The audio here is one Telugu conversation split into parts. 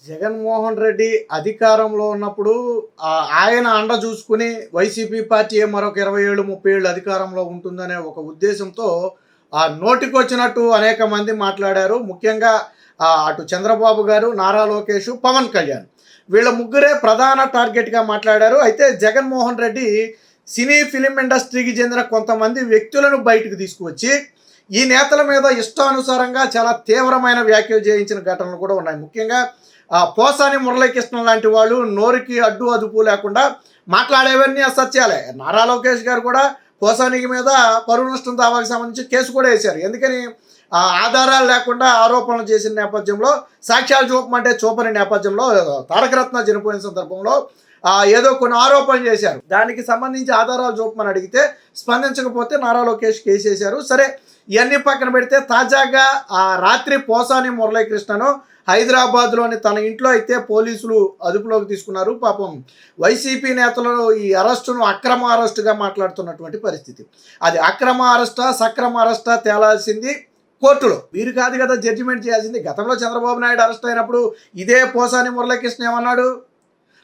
జగన్మోహన్ రెడ్డి అధికారంలో ఉన్నప్పుడు ఆయన అండ చూసుకుని వైసీపీ పార్టీ మరొక 20 ఏళ్ళు 30 ఏళ్ళు అధికారంలో ఉంటుందనే ఒక ఉద్దేశంతో నోటికొచ్చినట్టు అనేక మంది మాట్లాడారు. ముఖ్యంగా అటు చంద్రబాబు గారు, నారా లోకేష్, పవన్ కళ్యాణ్ వీళ్ళ ముగ్గురే ప్రధాన టార్గెట్గా మాట్లాడారు. అయితే జగన్మోహన్ రెడ్డి సినీ ఫిలిం ఇండస్ట్రీకి చెందిన కొంతమంది వ్యక్తులను బయటకు తీసుకువచ్చి ఈ నేతల మీద ఇష్టానుసారంగా చాలా తీవ్రమైన వ్యాఖ్యలు చేయించిన ఘటనలు కూడా ఉన్నాయి. ముఖ్యంగా పోసాని మురళీకృష్ణ లాంటి వాళ్ళు నోరుకి అడ్డు అదుపు లేకుండా మాట్లాడేవన్నీ అసత్యాలే. నారా లోకేష్ గారు కూడా పోసానికి మీద పరువు నష్టం దావాకి సంబంధించి కేసు కూడా వేశారు. ఎందుకని ఆధారాలు లేకుండా ఆరోపణలు చేసిన నేపథ్యంలో, సాక్ష్యాలు చూపమంటే చూపని నేపథ్యంలో, తారకరత్న చనిపోయిన సందర్భంలో ఏదో కొన్ని ఆరోపణలు చేశారు. దానికి సంబంధించి ఆధారాలు చూపమని అడిగితే స్పందించకపోతే నారా లోకేష్ కేసు వేశారు. సరే, ఇవన్నీ పక్కన పెడితే తాజాగా రాత్రి పోసాని మురళీకృష్ణను హైదరాబాద్లోని తన ఇంట్లో అయితే పోలీసులు అదుపులోకి తీసుకున్నారు. పాపం వైసీపీ నేతలు ఈ అరెస్టును అక్రమ అరెస్టుగా మాట్లాడుతున్నటువంటి పరిస్థితి. అది అక్రమ అరెస్టా సక్రమ అరెస్టా తేలాల్సింది కోర్టులో. వీరు కాదు కదా జడ్జిమెంట్ చేయాల్సింది. గతంలో చంద్రబాబు నాయుడు అరెస్ట్ అయినప్పుడు ఇదే పోసాని మురళీకృష్ణ ఏమన్నాడు?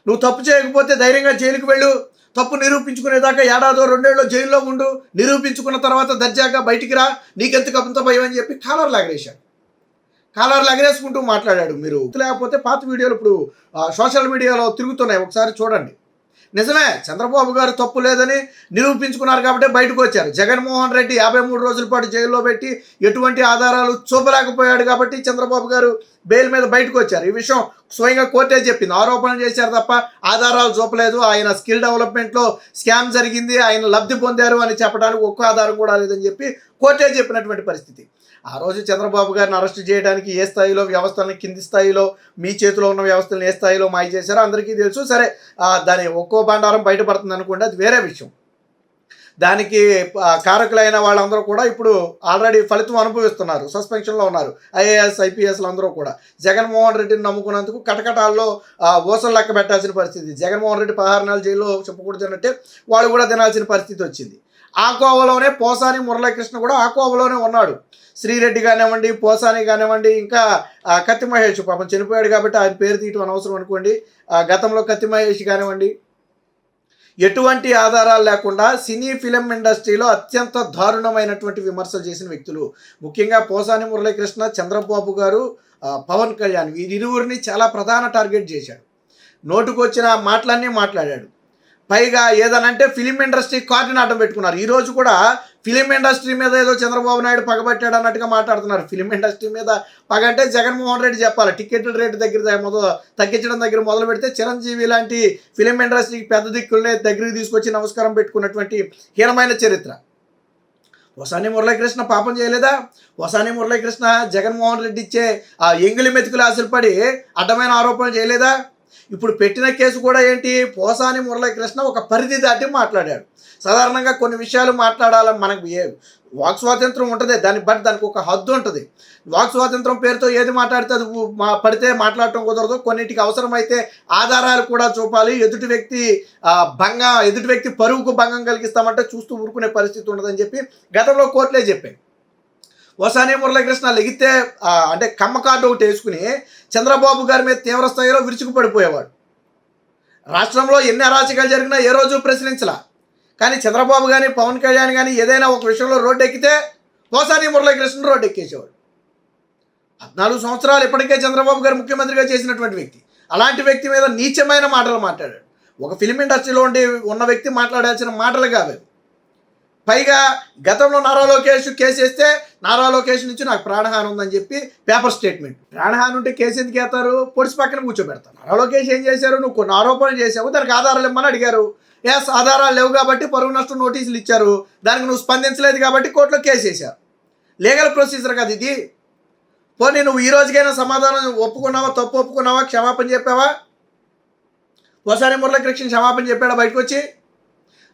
నువ్వు తప్పు చేయకపోతే ధైర్యంగా జైలుకి వెళ్ళు, తప్పు నిరూపించుకునేదాకా 1 ఏడాదో 2 ఏళ్ళలో జైల్లో ఉండు, నిరూపించుకున్న తర్వాత దర్జాగా బయటికి రా, నీకెందుకు అంత భయం అని చెప్పి కాలర్లు ఎగరేసుకుంటూ మాట్లాడాడు. మీరు లేకపోతే పాత వీడియోలు ఇప్పుడు సోషల్ మీడియాలో తిరుగుతున్నాయి, ఒకసారి చూడండి. నిజమే, చంద్రబాబు గారు తప్పు లేదని నిరూపించుకున్నారు కాబట్టి బయటకు వచ్చారు. జగన్మోహన్ రెడ్డి 53 రోజుల పాటు జైల్లో పెట్టి ఎటువంటి ఆధారాలు చూపలేకపోయాడు కాబట్టి చంద్రబాబు గారు బెయిల్ మీద బయటకు వచ్చారు. ఈ విషయం స్వయంగా కోర్టే చెప్పింది. ఆరోపణలు చేశారు తప్ప ఆధారాలు చూపలేదు. ఆయన స్కిల్ డెవలప్మెంట్లో స్కామ్ జరిగింది, ఆయన లబ్ధి పొందారు అని చెప్పడానికి ఒక్క ఆధారం కూడా లేదని చెప్పి కోర్టే చెప్పినటువంటి పరిస్థితి. ఆ రోజు చంద్రబాబు గారిని అరెస్ట్ చేయడానికి ఏ స్థాయిలో వ్యవస్థలను, కింది స్థాయిలో మీ చేతిలో ఉన్న వ్యవస్థలను ఏ స్థాయిలో మాయ చేశారో అందరికీ తెలుసు. సరే, దాని ఒక్కో బండారం బయటపడుతుంది అనుకోండి, అది వేరే విషయం. దానికి కారకులైన వాళ్ళందరూ కూడా ఇప్పుడు ఆల్రెడీ ఫలితం అనుభవిస్తున్నారు, సస్పెన్షన్లో ఉన్నారు. ఐఏఎస్ ఐపీఎస్లు అందరూ కూడా జగన్మోహన్ రెడ్డిని నమ్ముకున్నందుకు కటకటాల్లో ఓసలు లెక్క పెట్టాల్సిన పరిస్థితి. జగన్మోహన్ రెడ్డి 16 నెలల జైల్లో చెప్పకూడదన్నట్టే వాళ్ళు కూడా తినాల్సిన పరిస్థితి వచ్చింది. ఆ కోవలోనే పోసాని మురళీకృష్ణ కూడా ఆ కోవలోనే ఉన్నాడు. శ్రీరెడ్డి కానివ్వండి, పోసాని కానివ్వండి, ఇంకా కత్తి మహేష్ పాపం చనిపోయాడు కాబట్టి ఆయన పేరు తీయటం అనవసరం అనుకోండి. గతంలో కత్తి మహేష్ కానివ్వండి, ఎటువంటి ఆధారాలు లేకుండా సినీ ఫిలిం ఇండస్ట్రీలో అత్యంత దారుణమైనటువంటి విమర్శలు చేసిన వ్యక్తులు. ముఖ్యంగా పోసాని మురళీకృష్ణ, చంద్రబాబు గారు, పవన్ కళ్యాణ్ వీరిరువురిని చాలా ప్రధాన టార్గెట్ చేశాడు. నోటుకొచ్చిన మాటలన్నీ మాట్లాడాడు. పైగా ఏదనంటే ఫిలిం ఇండస్ట్రీ కార్డుని అడ్డం పెట్టుకున్నారు. ఈరోజు కూడా ఫిలిం ఇండస్ట్రీ మీద ఏదో చంద్రబాబు నాయుడు పగబట్టాడు అన్నట్టుగా మాట్లాడుతున్నారు. ఫిలిం ఇండస్ట్రీ మీద పగ అంటే జగన్మోహన్ రెడ్డి చెప్పాలి. టికెట్ రేటు తగ్గించడం దగ్గర మొదలు పెడితే చిరంజీవి లాంటి ఫిలిం ఇండస్ట్రీకి పెద్ద దిక్కుల్ని దగ్గరికి తీసుకొచ్చి నమస్కారం పెట్టుకున్నటువంటి హీనమైన చరిత్ర. పోసాని మురళీకృష్ణ పాపం చేయలేదా? పోసాని మురళీకృష్ణ జగన్మోహన్ రెడ్డి ఇచ్చే ఎంగిలి మెతుకులు ఆశలు పడి అడ్డమైన ఆరోపణలు చేయలేదా? ఇప్పుడు పెట్టిన కేసు కూడా ఏంటి? పోసాని మురళీకృష్ణ ఒక పరిధి దాటి మాట్లాడాడు. సాధారణంగా కొన్ని విషయాలు మాట్లాడాలని మనకు వాక్ స్వాతంత్రం ఉంటుంది, దానికి ఒక హద్దు ఉంటుంది. వాక్ స్వాతంత్రం పేరుతో ఏది మాట్లాడితే అది పడితే మాట్లాడటం కుదరదు. కొన్నిటికి అవసరమైతే ఆధారాలు కూడా చూపాలి. ఎదుటి వ్యక్తి పరువుకు భంగం కలిగిస్తామంటే చూస్తూ ఊరుకునే పరిస్థితి ఉండదని చెప్పి గతంలో కోర్టులే చెప్పాయి. పోసాని మురళీకృష్ణ లెగితే అంటే కమ్మ కార్డు ఒకటి వేసుకుని చంద్రబాబు గారి మీద తీవ్ర స్థాయిలో విరుచుకుపడిపోయేవాడు. రాష్ట్రంలో ఎన్ని అరాచకాలు జరిగినా ఏ రోజు ప్రశ్నించలా. కానీ చంద్రబాబు కానీ పవన్ కళ్యాణ్ కానీ ఏదైనా ఒక విషయంలో రోడ్డు ఎక్కితే పోసాని మురళీకృష్ణ రోడ్డు ఎక్కేసేవాడు. 14 సంవత్సరాలు ఇప్పటికే చంద్రబాబు గారు ముఖ్యమంత్రిగా చేసినటువంటి వ్యక్తి. అలాంటి వ్యక్తి మీద నీచమైన మాటలు మాట్లాడాడు. ఒక ఫిలిం ఇండస్ట్రీలో ఉన్న వ్యక్తి మాట్లాడాల్సిన మాటలు కాదు. పైగా గతంలో నారా లోకేష్ కేసు వేస్తే నారా లోకేష్ నుంచి నాకు ప్రాణహాని ఉందని చెప్పి పేపర్ స్టేట్మెంట్. ప్రాణహాని ఉంటే కేసు ఎందుకు వేస్తారు? పొడిచి పక్కన కూర్చోబెడతారు. నారా లోకేష్ ఏం చేశారు? నువ్వు కొన్ని ఆరోపణలు చేసావు, దానికి ఆధారాలు ఇమ్మని అడిగారు. ఆధారాలు లేవు కాబట్టి పరువు నష్టం నోటీసులు ఇచ్చారు. దానికి నువ్వు స్పందించలేదు కాబట్టి కోర్టులో కేసు వేశారు. లీగల్ ప్రొసీజర్ కదా ఇది. పోనీ నువ్వు ఈ రోజుకైనా సమాధానం ఒప్పుకున్నావా? తప్పు ఒప్పుకున్నావా? క్షమాపణ చెప్పావా? పోసాని మురళీకృష్ణ క్షమాపణ చెప్పాడా బయటకు వచ్చి?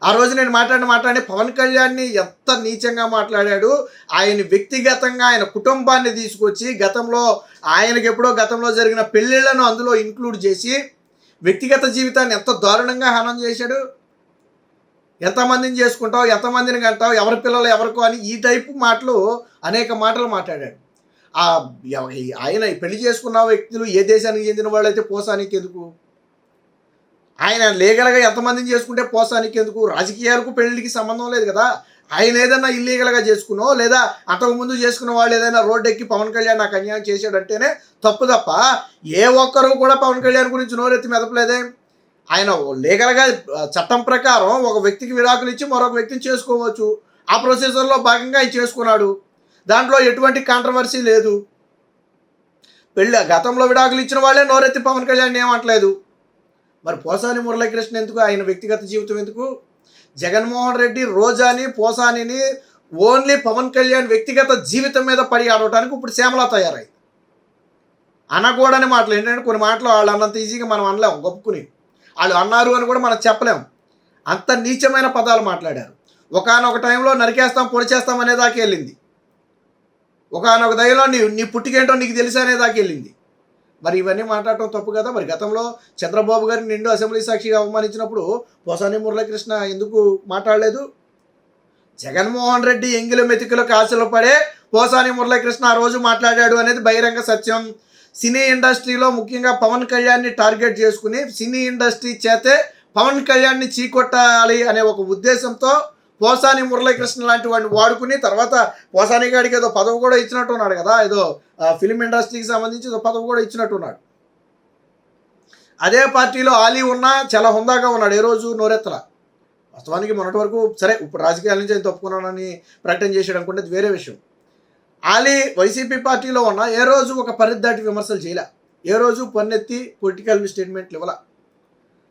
ఆ రోజు నేను మాట్లాడి పవన్ కళ్యాణ్ని ఎంత నీచంగా మాట్లాడాడు. ఆయన వ్యక్తిగతంగా ఆయన కుటుంబాన్ని తీసుకొచ్చి గతంలో జరిగిన పెళ్ళిళ్లను అందులో ఇంక్లూడ్ చేసి వ్యక్తిగత జీవితాన్ని ఎంత దారుణంగా హనం చేశాడు. ఎంతమందిని చేసుకుంటావు, ఎంతమందిని కంటావు, ఎవరి పిల్లలు ఎవరికో అని ఈ టైపు మాటలు అనేక మాటలు మాట్లాడాడు. ఆ ఆయన పెళ్లి చేసుకున్న వ్యక్తులు ఏ దేశానికి చెందిన వాళ్ళైతే పోసానికి ఎందుకు? ఆయన లీగల్గా ఎంతమందిని చేసుకుంటే పోసానికి ఎందుకు? రాజకీయాలకు పెళ్లికి సంబంధం లేదు కదా. ఆయన ఏదైనా ఇల్లీగల్గా చేసుకునో లేదా అంతకుముందు చేసుకున్న వాళ్ళు ఏదైనా రోడ్డు ఎక్కి పవన్ కళ్యాణ్ నాకు అన్యాయం చేశాడంటేనే తప్పు తప్ప ఏ ఒక్కరు కూడా పవన్ కళ్యాణ్ గురించి నోరెత్తి మెదపలేదే. ఆయన లీగల్గా చట్టం ప్రకారం ఒక వ్యక్తికి విడాకులు ఇచ్చి మరొక వ్యక్తిని చేసుకోవచ్చు. ఆ ప్రొసీజర్లో భాగంగా ఆయన చేసుకున్నాడు. దాంట్లో ఎటువంటి కాంట్రవర్సీ లేదు. గతంలో విడాకులు ఇచ్చిన వాళ్ళే నోరెత్తి పవన్ కళ్యాణ్ ఏమంటలేదు. మరి పోసాని మురళీకృష్ణ ఎందుకు? ఆయన వ్యక్తిగత జీవితం ఎందుకు? జగన్మోహన్ రెడ్డి రోజాని పోసానిని ఓన్లీ పవన్ కళ్యాణ్ వ్యక్తిగత జీవితం మీద పడి ఆడటానికి ఇప్పుడు శ్యామలా తయారై అనకూడని మాటలు ఏంటంటే కొన్ని మాటలు వాళ్ళు అన్నంత ఈజీగా మనం అనలేం. గొప్పుకుని వాళ్ళు అన్నారు అని కూడా మనం చెప్పలేం. అంత నీచమైన పదాలు మాట్లాడారు. ఒకానొక టైంలో నరికేస్తాం పొడిచేస్తాం అనేదాకా వెళ్ళింది. ఒకానొక దయలో నీ పుట్టికేంటో నీకు తెలుసు అనేదాకా వెళ్ళింది. మరి ఇవన్నీ మాట్లాడటం తప్పు కదా. మరి గతంలో చంద్రబాబు గారిని నిండు అసెంబ్లీ సాక్షిగా అవమానించినప్పుడు పోసాని మురళీకృష్ణ ఎందుకు మాట్లాడలేదు? జగన్మోహన్ రెడ్డి ఎంగిల మెతికలకు ఆశలు పడే పోసాని మురళీకృష్ణ ఆ రోజు మాట్లాడాడు అనేది బహిరంగ సత్యం. సినీ ఇండస్ట్రీలో ముఖ్యంగా పవన్ కళ్యాణ్ని టార్గెట్ చేసుకుని సినీ ఇండస్ట్రీ చేతే పవన్ కళ్యాణ్ని చీకొట్టాలి అనే ఒక ఉద్దేశంతో పోసాని మురళీకృష్ణ లాంటి వాడిని వాడుకుని తర్వాత పోసాని గాడికి ఏదో పదవి కూడా ఇచ్చినట్టు ఉన్నాడు కదా. ఏదో ఫిలిం ఇండస్ట్రీకి సంబంధించి ఏదో పదవి కూడా ఇచ్చినట్టున్నాడు. అదే పార్టీలో ఆలీ ఉన్నా చాలా హుందాగా ఉన్నాడు. ఏ రోజు నోరెత్తల. వాస్తవానికి మొన్నటి వరకు సరే ఇప్పుడు రాజకీయాల నుంచి ఆయన తప్పుకున్నానని ప్రకటన చేసాడు అనుకుంటే వేరే విషయం. ఆలీ వైసీపీ పార్టీలో ఉన్న ఏ రోజు ఒక పరిధిదాటి విమర్శలు చేయలే. ఏ రోజు పన్నెత్తి పొలిటికల్ స్టేట్మెంట్లు ఇవ్వాల.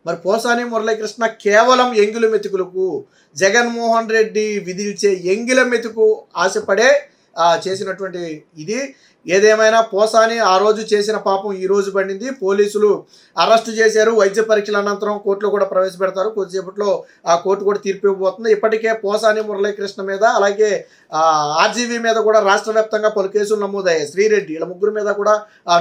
మరి పోసాని మురళీకృష్ణ కేవలం ఎంగిల మెతుకులకు జగన్మోహన్ రెడ్డి విధించే ఎంగిల మెతుకు ఆశపడే చేసినటువంటి ఇది. ఏదేమైనా పోసాని ఆ రోజు చేసిన పాపం ఈ రోజు పడింది. పోలీసులు అరెస్టు చేశారు. వైద్య పరీక్షల అనంతరం కోర్టులో కూడా ప్రవేశపెడతారు. కొద్దిసేపట్లో ఆ కోర్టు కూడా తీర్పు ఇవ్వబోతుంది. ఇప్పటికే పోసాని మురళీకృష్ణ మీద అలాగే ఆర్జీవీ మీద కూడా రాష్ట్ర వ్యాప్తంగా పలు కేసులు నమోదయ్యాయి. శ్రీరెడ్డి వీళ్ళ ముగ్గురు మీద కూడా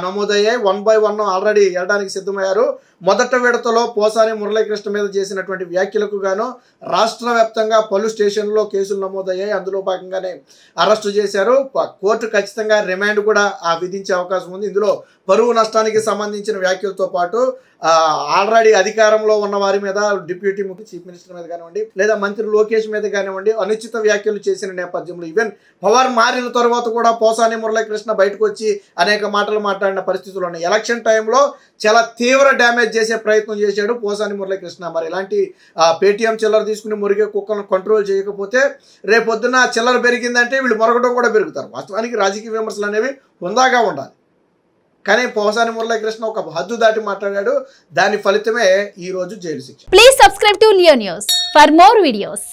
నమోదయ్యాయి. 1 by 1 ఆల్రెడీ వెళ్ళడానికి సిద్ధమయ్యారు. మొదట విడతలో పోసాని మురళీకృష్ణ మీద చేసినటువంటి వ్యాఖ్యలకు గాను రాష్ట్ర వ్యాప్తంగా పలు స్టేషన్లలో కేసులు నమోదయ్యాయి. అందులో భాగంగానే అరెస్టు చేశారు. కోర్టు ఖచ్చితంగా రిమాండ్ కూడా విధించే అవకాశం ఉంది. ఇందులో పరువు నష్టానికి సంబంధించిన వ్యాఖ్యలతో పాటు ఆల్రెడీ అధికారంలో ఉన్న వారి మీద డిప్యూటీ చీఫ్ మినిస్టర్ మీద కానివ్వండి లేదా మంత్రి లోకేష్ మీద కానివ్వండి అనుచిత వ్యాఖ్యలు చేసిన నేపథ్యంలో ఈవెన్ పవర్ మారిన తర్వాత కూడా పోసాని మురళీకృష్ణ బయటకు వచ్చి అనేక మాటలు మాట్లాడిన పరిస్థితులు ఉన్నాయి. ఎలక్షన్ టైంలో చాలా తీవ్ర డ్యామేజ్ చేసే ప్రయత్నం చేశాడు పోసాని మురళీకృష్ణ. మరి ఇలాంటి పేటీఎం చిల్లర తీసుకుని మురిగే కుక్కలను కంట్రోల్ చేయకపోతే రేపొద్దున చిల్లర పెరిగిందంటే వీళ్ళు మొరగడం కూడా పెరుగుతారు. వాస్తవానికి రాజకీయ విమర్శలు అనేవి హుందాగా ఉండాలి. కానీ పోసాని మురళీకృష్ణ ఒక హద్దు దాటి మాట్లాడాడు. దాని ఫలితమే ఈ రోజు జైలు శిక్ష. Please subscribe to Leo news for more videos.